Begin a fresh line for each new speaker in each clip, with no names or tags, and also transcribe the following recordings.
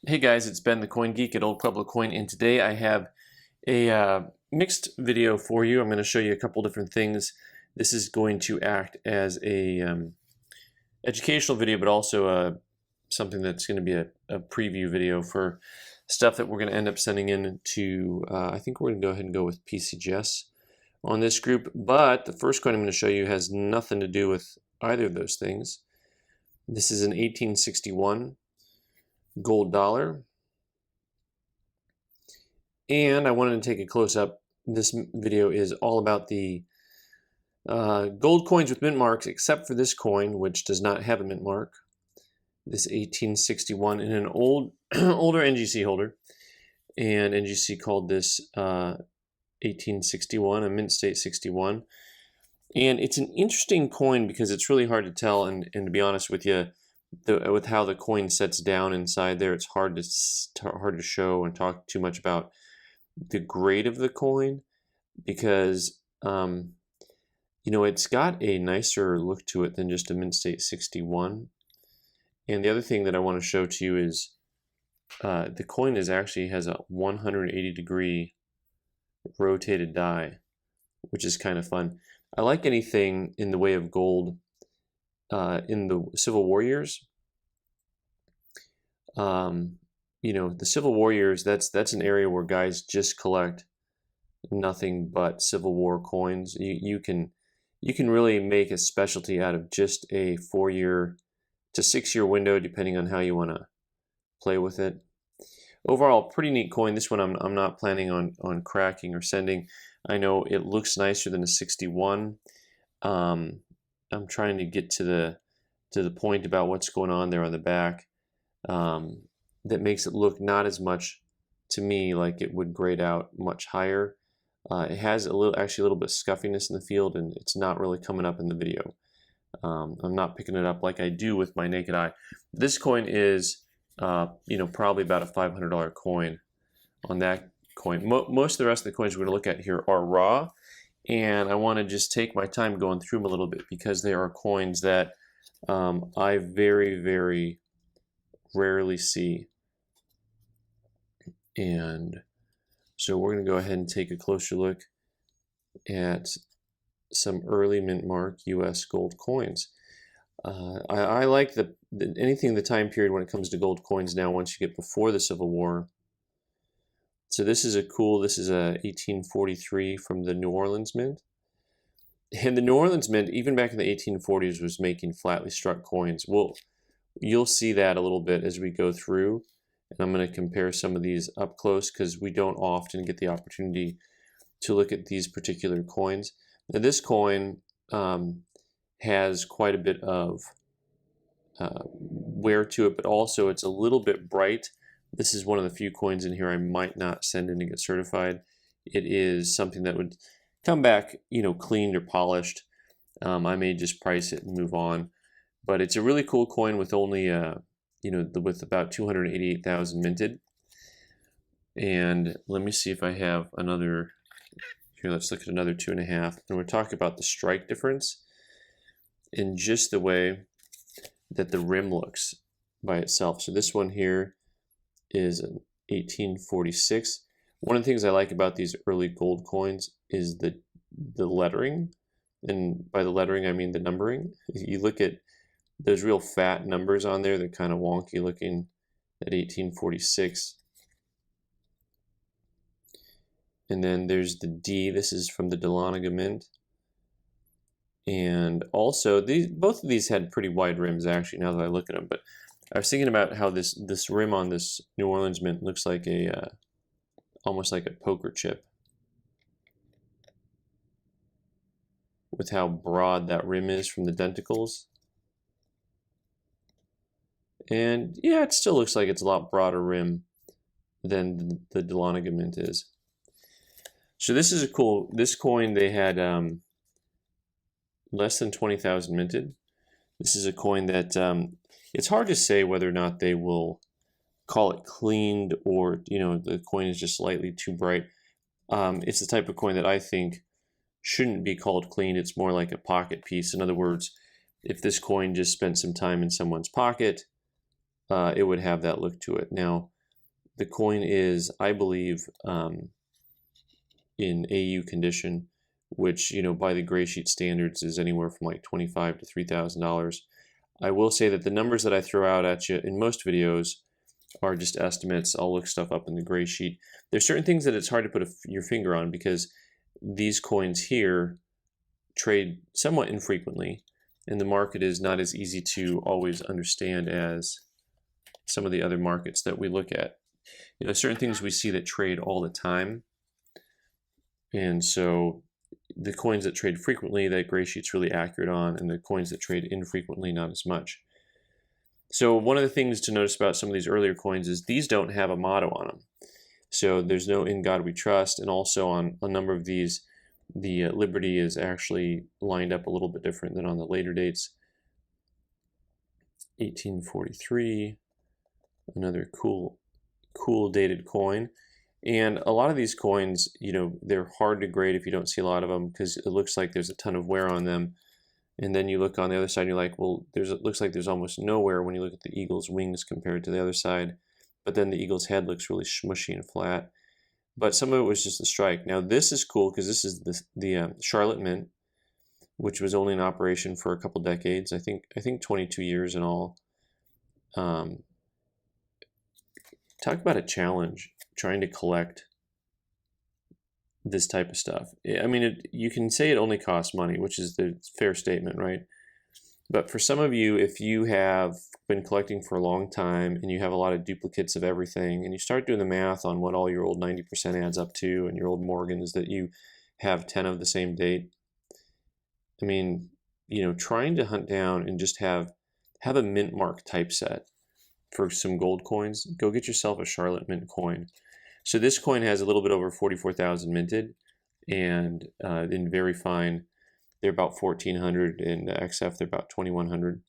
Hey guys, it's Ben the Coin Geek at Old Pueblo Coin, and today I have a mixed video for you. I'm going to show you a couple different things. This is going to act as a educational video, but also something that's going to be a preview video for stuff that we're going to end up sending in to, I think we're going to go ahead and go with PCGS on this group. But the first coin I'm going to show you has nothing to do with either of those things. This is an 1861 gold dollar, and I wanted to take a close-up. This video is all about the gold coins with mint marks, except for this coin, which does not have a mint mark. This 1861 in an older NGC holder, and NGC called this 1861, a mint state 61. And it's an interesting coin because it's really hard to tell, and to be honest with you, with how the coin sets down inside there, it's hard to show and talk too much about the grade of the coin, because it's got a nicer look to it than just a mint state 61. And the other thing that I want to show to you is the coin actually has a 180-degree rotated die, which is kind of fun. I like anything in the way of gold. In the Civil War years, the Civil War years, that's an area where guys just collect nothing but Civil War coins. You can really make a specialty out of just a 4-year to 6-year window, depending on how you want to play with it. Overall, pretty neat coin. This one I'm not planning on cracking or sending. I know it looks nicer than a 61. I'm trying to get to the point about what's going on there on the back that makes it look not as much to me like it would grade out much higher. It has actually a little bit of scuffiness in the field, and it's not really coming up in the video. I'm not picking it up like I do with my naked eye. This coin is probably about a $500 coin on that coin. Most of the rest of the coins we're going to look at here are raw. And I want to just take my time going through them a little bit, because they are coins that I very, very rarely see. And so we're going to go ahead and take a closer look at some early mint mark US gold coins. I like anything in the time period when it comes to gold coins now, once you get before the Civil War. So this is a 1843 from the New Orleans Mint. And the New Orleans Mint, even back in the 1840s, was making flatly struck coins. You'll see that a little bit as we go through. And I'm going to compare some of these up close, because we don't often get the opportunity to look at these particular coins. Now, this coin has quite a bit of wear to it, but also it's a little bit bright. This is one of the few coins in here I might not send in to get certified. It is something that would come back, cleaned or polished. I may just price it and move on. But it's a really cool coin with only, with about 288,000 minted. And let me see if I have another. Here, let's look at another 2.5. And we're talking about the strike difference in just the way that the rim looks by itself. So this one here is an 1846. One of the things I like about these early gold coins is the lettering, and by the lettering I mean the numbering. You look at those real fat numbers on there; they're kind of wonky looking at 1846. And then there's the D. This is from the Dahlonega Mint, and also both of these had pretty wide rims actually. Now that I look at them, but I was thinking about how this rim on this New Orleans Mint looks like almost like a poker chip, with how broad that rim is from the denticles. And yeah, it still looks like it's a lot broader rim than the Dahlonega Mint is. So this is this coin, they had less than 20,000 minted. This is a coin that it's hard to say whether or not they will call it cleaned, or the coin is just slightly too bright. It's the type of coin that I think shouldn't be called cleaned. It's more like a pocket piece. In other words, if this coin just spent some time in someone's pocket, it would have that look to it. Now, The coin is, I believe, in AU condition, which, you know, by the gray sheet standards is anywhere from like $25 to $3,000. I will say that the numbers that I throw out at you in most videos are just estimates. I'll look stuff up in the gray sheet. There's certain things that it's hard to put your finger on because these coins here trade somewhat infrequently, and the market is not as easy to always understand as some of the other markets that we look at. You know, certain things we see that trade all the time, and so the coins that trade frequently, that gray sheet's really accurate on, and the coins that trade infrequently, not as much. So one of the things to notice about some of these earlier coins is these don't have a motto on them. So there's no "In God We Trust," and also on a number of these, the Liberty is actually lined up a little bit different than on the later dates. 1843, another cool dated coin. And a lot of these coins, you know, they're hard to grade if you don't see a lot of them because it looks like there's a ton of wear on them. And then you look on the other side and you're like, well, it looks like there's almost no wear when you look at the eagle's wings compared to the other side. But then the eagle's head looks really smushy and flat. But some of it was just the strike. Now this is cool because this is the Charlotte Mint, which was only in operation for a couple decades. I think 22 years in all. Talk about a challenge trying to collect this type of stuff. I mean, you can say it only costs money, which is the fair statement, right? But for some of you, if you have been collecting for a long time and you have a lot of duplicates of everything, and you start doing the math on what all your old 90% adds up to, and your old Morgans that you have 10 of the same date, I mean, you know, trying to hunt down and just have a mint mark typeset for some gold coins, go get yourself a Charlotte Mint coin. So this coin has a little bit over 44,000 minted, and in very fine, they're about 1,400, and XF they're about 2,100.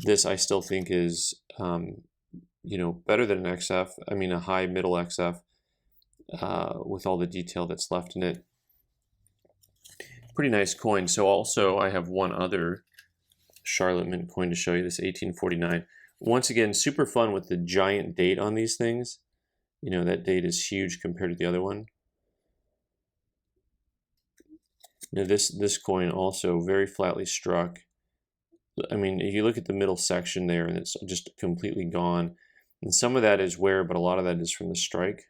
This I still think is, you know, better than an XF. I mean, a high middle XF with all the detail that's left in it. Pretty nice coin. So also I have one other Charlotte Mint coin to show you. This 1849. Once again, super fun with the giant date on these things. You know, that date is huge compared to the other one. Now this coin also very flatly struck. I mean, if you look at the middle section there, and it's just completely gone. And some of that is wear, but a lot of that is from the strike.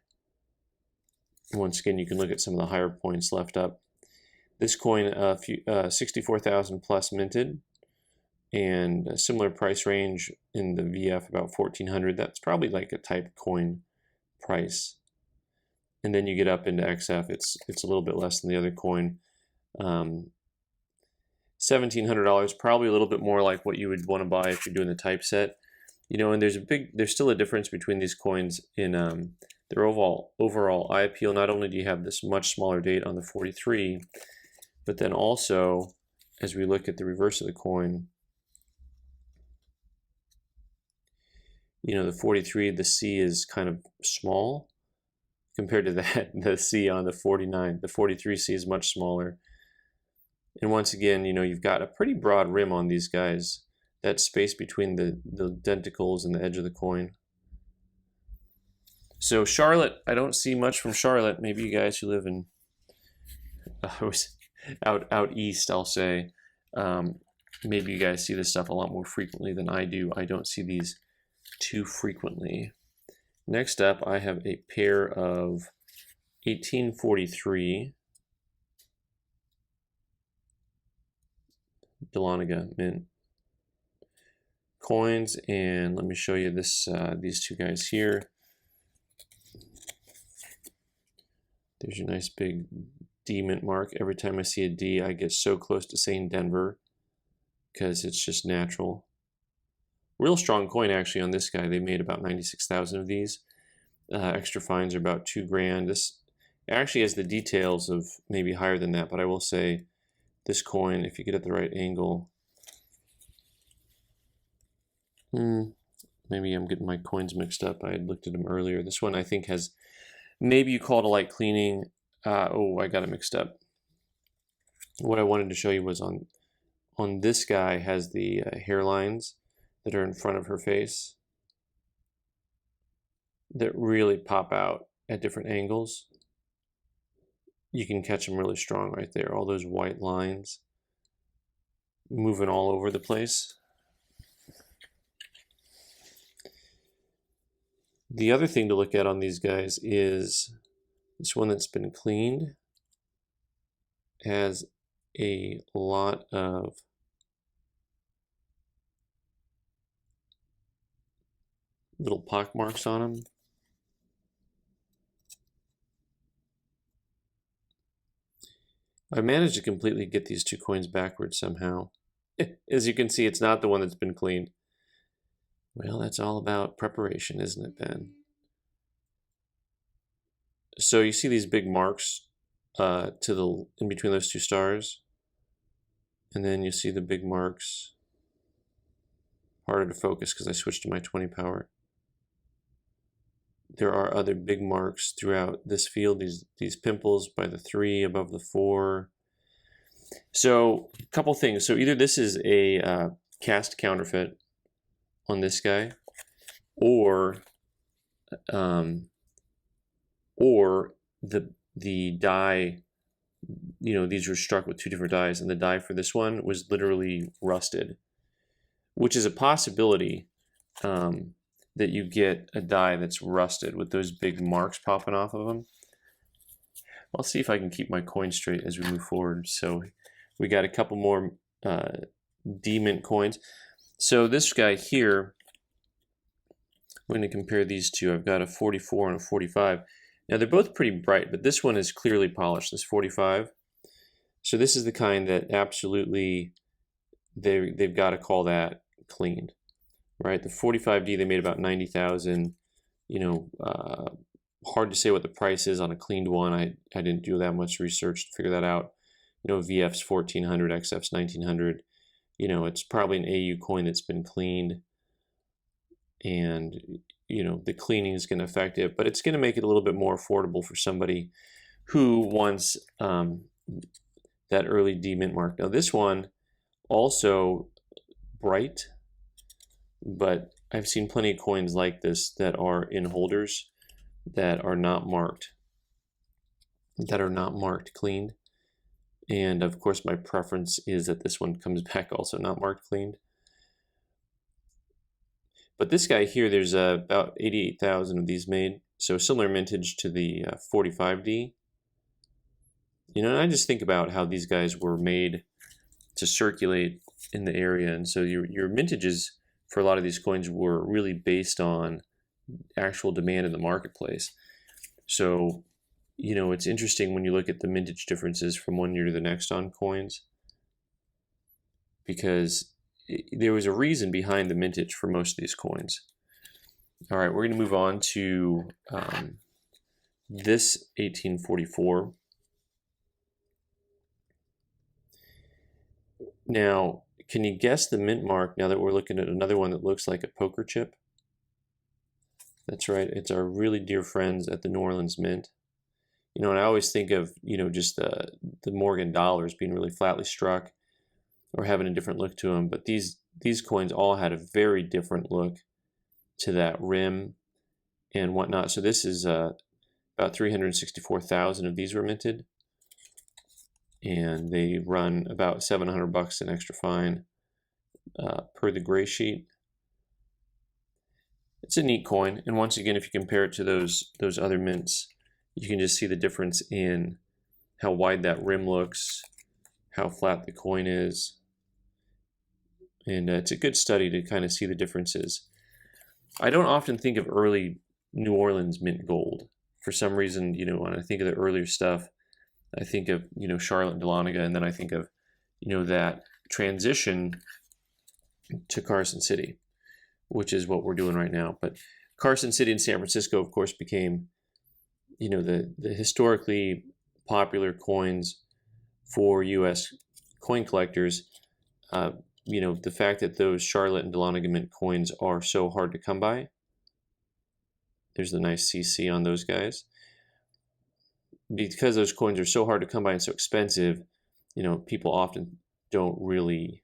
Once again, you can look at some of the higher points left up. This coin, 64,000 plus minted, and a similar price range in the VF, about 1,400. That's probably like a type coin price. And then you get up into XF, it's a little bit less than the other coin. $1,700, probably a little bit more like what you would want to buy if you're doing the typeset. You know, and there's still a difference between these coins in their overall eye appeal. Not only do you have this much smaller date on the 43, but then also, as we look at the reverse of the coin, you know, the 43, the C is kind of small compared to that, the C on the 49. The 43 C is much smaller. And once again, you know, you've got a pretty broad rim on these guys. That space between the denticles and the edge of the coin. So Charlotte, I don't see much from Charlotte. Maybe you guys who live in out east, I'll say, maybe you guys see this stuff a lot more frequently than I do. I don't see these too frequently. Next up, I have a pair of 1843 Dahlonega mint coins, and let me show you this these two guys here. There's your nice big D mint mark. Every time I see a D, I get so close to saying Denver because it's just natural. Real strong coin actually on this guy. They made about 96,000 of these. Extra fines are about $2,000. This actually has the details of maybe higher than that, but I will say this coin, if you get at the right angle, maybe I'm getting my coins mixed up. I had looked at them earlier. This one I think has, maybe you call it a light cleaning. Oh, I got it mixed up. What I wanted to show you was on this guy has the hairlines that are in front of her face. that really pop out at different angles. You can catch them really strong right there. All those white lines moving all over the place. The other thing to look at on these guys is this one that's been cleaned has a lot of little pock marks on them. I managed to completely get these two coins backwards somehow. As you can see, it's not the one that's been cleaned. Well, that's all about preparation, isn't it, Ben? So you see these big marks in between those two stars, and then you see the big marks. Harder to focus because I switched to my 20 power. There are other big marks throughout this field, these pimples by the 3 above the 4. So a couple things. So either this is a cast counterfeit on this guy, or the die, these were struck with 2 different dies, and the die for this one was literally rusted, which is a possibility that you get a die that's rusted with those big marks popping off of them. I'll see if I can keep my coin straight as we move forward. So we got a couple more D-mint coins. So this guy here, I'm going to compare these two. I've got a 44 and a 45. Now they're both pretty bright, but this one is clearly polished, this 45. So this is the kind that absolutely they've got to call that cleaned, right? The 45D, they made about 90,000. Hard to say what the price is on a cleaned one. I didn't do that much research to figure that out. VF's 1400, XF's 1900. It's probably an AU coin that's been cleaned, and the cleaning is going to affect it, but it's going to make it a little bit more affordable for somebody who wants that early D mint mark. Now this one also bright, but I've seen plenty of coins like this that are in holders that are not marked, cleaned. And of course my preference is that this one comes back also not marked cleaned. But this guy here, there's about 88,000 of these made, so similar mintage to the 45D. And I just think about how these guys were made to circulate in the area, and so your mintages for a lot of these coins were really based on actual demand in the marketplace. So, it's interesting when you look at the mintage differences from one year to the next on coins, because there was a reason behind the mintage for most of these coins. All right, we're going to move on to this 1844. Now, can you guess the mint mark now that we're looking at another one that looks like a poker chip? That's right, it's our really dear friends at the New Orleans Mint. And I always think of, just the Morgan dollars being really flatly struck or having a different look to them, but these coins all had a very different look to that rim and whatnot. So this is about 364,000 of these were minted, and they run about $700 an extra fine per the gray sheet. It's a neat coin, and once again, if you compare it to those other mints, you can just see the difference in how wide that rim looks, how flat the coin is, and it's a good study to kind of see the differences. I don't often think of early New Orleans mint gold. For some reason, when I think of the earlier stuff, I think of, Charlotte and Dahlonega, and then I think of, that transition to Carson City, which is what we're doing right now. But Carson City and San Francisco, of course, became, the historically popular coins for U.S. coin collectors. The fact that those Charlotte and Dahlonega mint coins are so hard to come by. There's the nice CC on those guys. Because those coins are so hard to come by and so expensive, people often don't really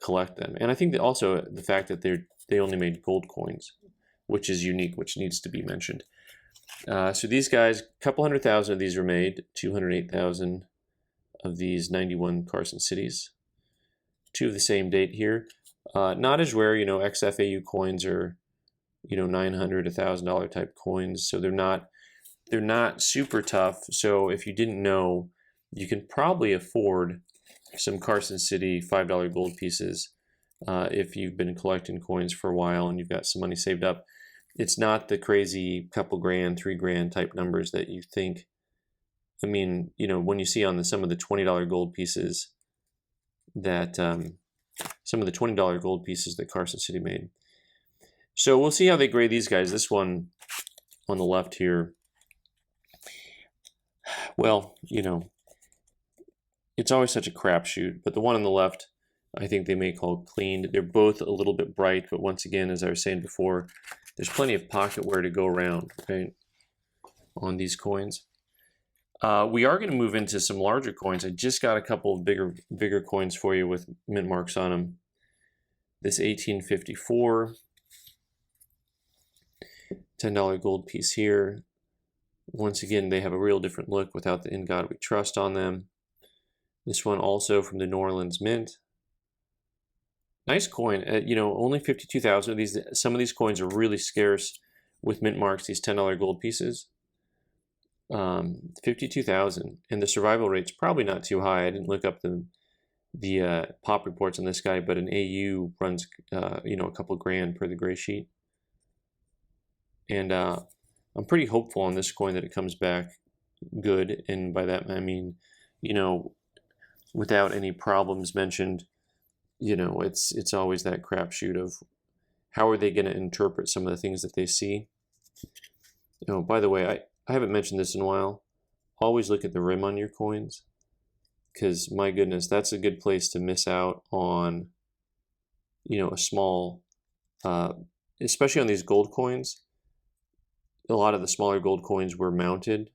collect them. And I think that also the fact that they only made gold coins. which is unique, which needs to be mentioned. So these guys, a couple 100,000 of these were made, 208,000 of these 91 Carson cities. Two of the same date here. Not as rare, XFAU coins are, $900, $1,000 type coins, so they're not super tough. So if you didn't know, you can probably afford some Carson City $5 gold pieces if you've been collecting coins for a while and you've got some money saved up. It's not the crazy couple grand, $3,000 type numbers that you think. I mean, when you see on some of the $20 gold pieces that some of the $20 gold pieces that Carson City made. So we'll see how they grade these guys. This one on the left here, well, it's always such a crapshoot, but the one on the left, I think they may call cleaned. They're both a little bit bright, but once again, as I was saying before, there's plenty of pocket wear to go around, right, on these coins. We are going to move into some larger coins. I just got a couple of bigger coins for you with mint marks on them. This 1854 $10 gold piece here. Once again, they have a real different look without the "In God We Trust" on them. This one also from the New Orleans Mint. Nice coin. Only 52,000 of these. Some of these coins are really scarce with mint marks. These $10 gold pieces. 52,000, and the survival rate's probably not too high. I didn't look up the pop reports on this guy, but an AU runs a couple grand per the gray sheet, and I'm pretty hopeful on this coin that it comes back good, and by that I mean without any problems mentioned. It's always that crapshoot of how are they going to interpret some of the things that they see. By the way, I haven't mentioned this in a while. Always look at the rim on your coins, because my goodness, that's a good place to miss out on, a small, especially on these gold coins. A lot of the smaller gold coins were mounted,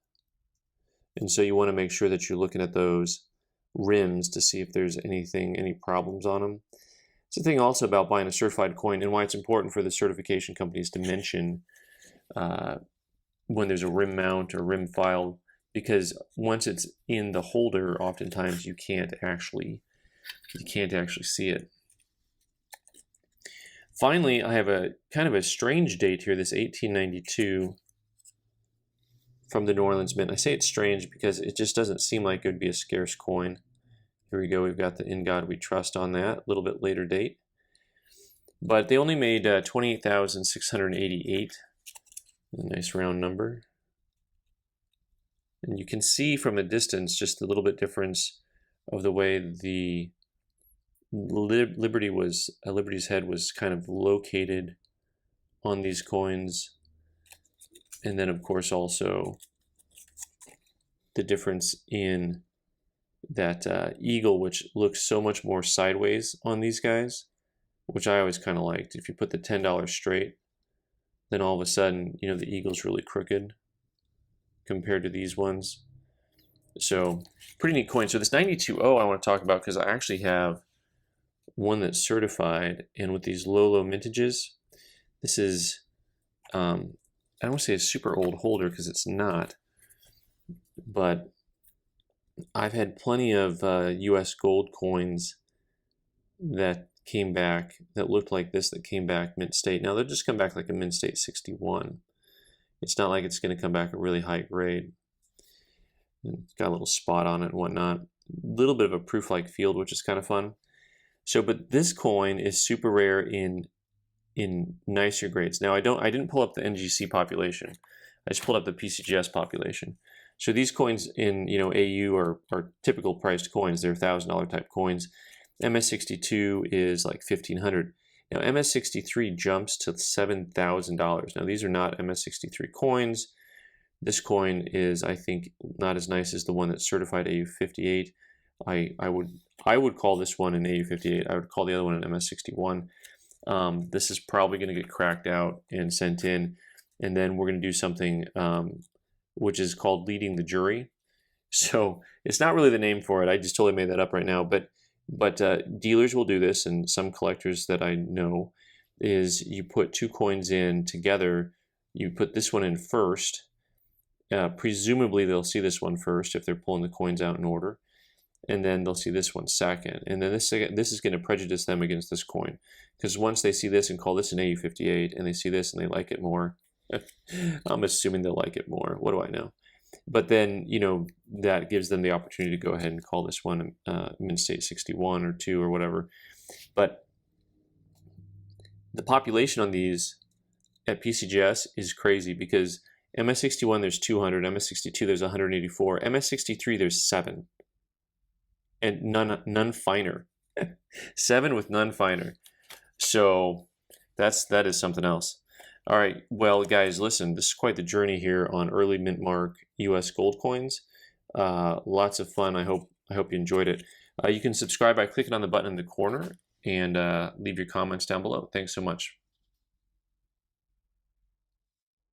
and so you want to make sure that you're looking at those rims to see if there's any problems on them. It's the thing also about buying a certified coin, and why it's important for the certification companies to mention when there's a rim mount or rim file, because once it's in the holder, oftentimes you can't actually see it. Finally, I have a kind of a strange date here, this 1892 from the New Orleans Mint. I say it's strange because it just doesn't seem like it would be a scarce coin. Here we go, we've got the "In God We Trust" on that, a little bit later date. But they only made 28,688, a nice round number. And you can see from a distance just a little bit difference of the way the Liberty's head was kind of located on these coins. And then, of course, also the difference in that eagle, which looks so much more sideways on these guys, which I always kind of liked. If you put the $10 straight, then all of a sudden, the eagle's really crooked compared to these ones. So, pretty neat coin. So this 92.0 I want to talk about because I actually have one that's certified, and with these low mintages, this is, I don't want to say a super old holder because it's not, but I've had plenty of US gold coins that came back that looked like this, that came back mint state. Now they'll just come back like a mint state 61. It's not like it's going to come back a really high grade. It's got a little spot on it and whatnot. A little bit of a proof-like field, which is kind of fun. So, but this coin is super rare in nicer grades. Now I didn't pull up the NGC population. I just pulled up the PCGS population. So these coins in AU are typical priced coins. They're $1,000 type coins. MS62 is like $1,500. Now MS63 jumps to $7,000. Now these are not MS63 coins. This coin is, I think, not as nice as the one that's certified AU58. I would call this one an AU58. I would call the other one an MS61. This is probably going to get cracked out and sent in, and then we're going to do something which is called leading the jury. So it's not really the name for it. I just totally made that up right now. But dealers will do this, and some collectors that I know, is you put two coins in together. You put this one in first. Presumably they'll see this one first if they're pulling the coins out in order, and then they'll see this one second. And then this is going to prejudice them against this coin, because once they see this and call this an AU58, and they see this and they like it more, I'm assuming they'll like it more. What do I know? But then, you know, that gives them the opportunity to go ahead and call this one Mint State 61 or 2 or whatever. But the population on these at PCGS is crazy, because MS61 there's 200, MS62 there's 184, MS63 there's 7, and none finer. 7 with none finer. So that is something else. All right, well, guys, listen, this is quite the journey here on early mint mark US gold coins. Lots of fun. I hope you enjoyed it. You can subscribe by clicking on the button in the corner, and leave your comments down below. Thanks so much.